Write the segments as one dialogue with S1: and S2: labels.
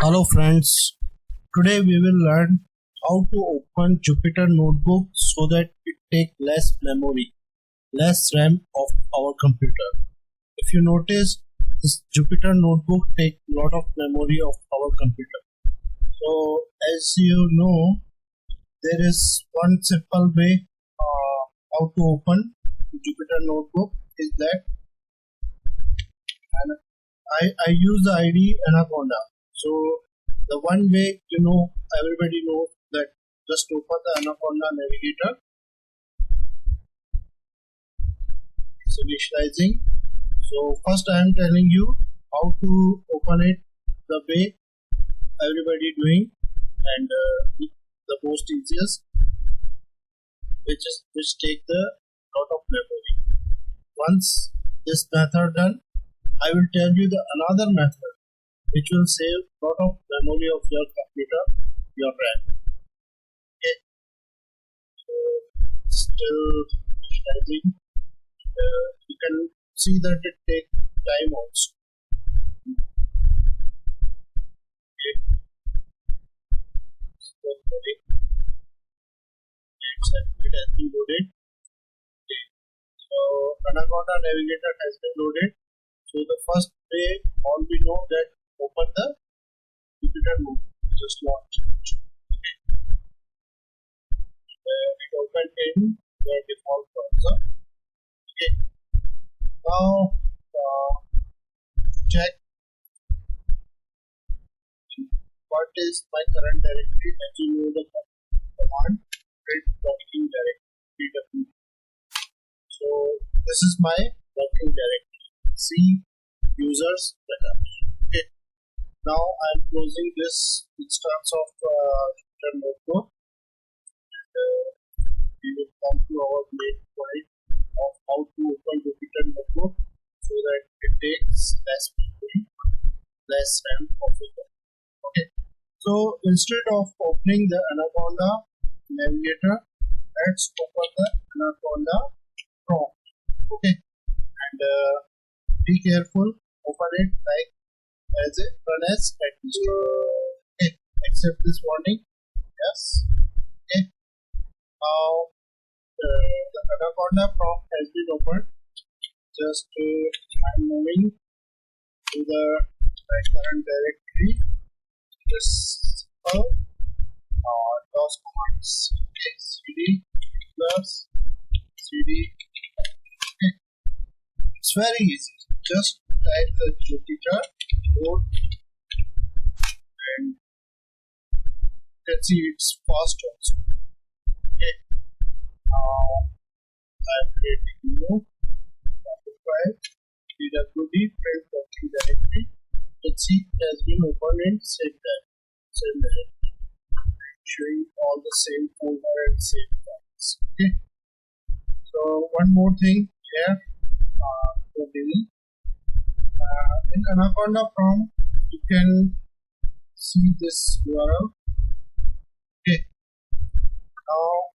S1: Hello friends, today we will learn how to open Jupyter Notebook so that it takes less memory, less RAM of our computer. If you notice, this Jupyter Notebook takes a lot of memory of our computer. So as you know, there is one simple way how to open Jupyter Notebook is that and I use the ID Anaconda. So the one way everybody knows that just open the Anaconda Navigator. It's initializing. So first I am telling you how to open it the way everybody doing and the most easiest, which take the lot of memory. Once this method done, I will tell you the another method which will save lot of memory of your computer, your RAM. Okay. So still initializing. You can see that it takes time also. Okay. It has been loaded. Okay. So Anaconda Navigator has been loaded. So the first way, all we know that open the Jupyter Notebook. Just launch it. It opened in the default browser. Okay. Now check what is my current directory. As you know the command print working directory. So this is my working directory. C users data. Okay. Now I am closing this instance of Jupyter Notebook. We will come to our main point of how to open Jupyter Notebook so that it takes less memory, less RAM of it. Okay. So instead of opening the Anaconda Navigator, let's open the Anaconda prompt. Okay. And be careful, open it like as a run as administrator. Okay, accept this warning. Yes. Okay. Now the Anaconda prompt has been opened. Just I'm moving to the current directory. This DOS commands. Okay, cd plus cd. Okay, it's very easy. Just type the Jupyter code and you can see it's fast also. Okay. Now I am creating new file pwd print working directory. You can see it has been opened in same directory, showing all the same folder and same files. Okay. So one more thing here for doing. In Anaconda prompt, you can see this URL. Okay. Now,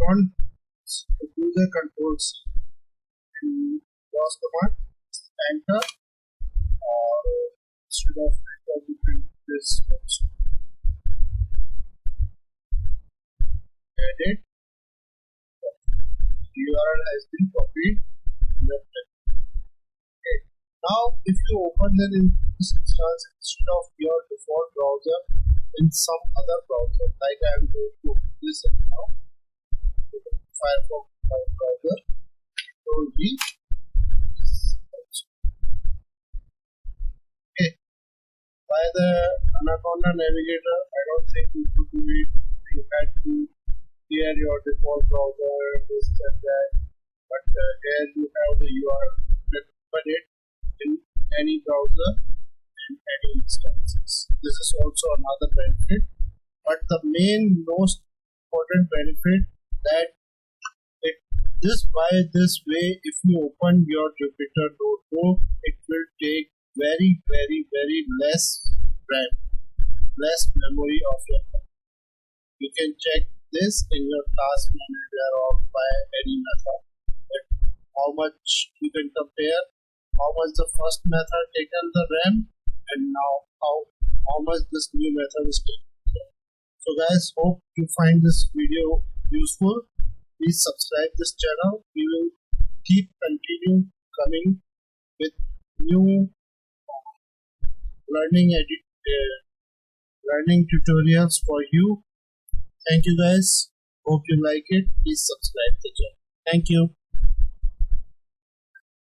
S1: run user control C. To pause command, enter, or instead of enter, you can this also. Edit. The URL has been copied. Left. Now, if you open it in this instance instead of your default browser in some other browser, like I am going to open this now, Firefox browser, it will be okay. By the Anaconda Navigator, I don't think you could do it. You had to clear your default browser, this and that. But here you have the URL. You can open it in any browser and any instances. This is also another benefit, but the main most important benefit that by this way, if you open your Jupyter Notebook, it will take very less RAM, less memory of your computer. You can check this in your task manager or by any method. But how much you can compare how much the first method taken the RAM and now how how much this new method is taking care. So guys, hope you find this video useful. Please subscribe this channel. We will keep continue coming with new learning tutorials for you. Thank you guys. Hope you like it. Please subscribe the channel. Thank you.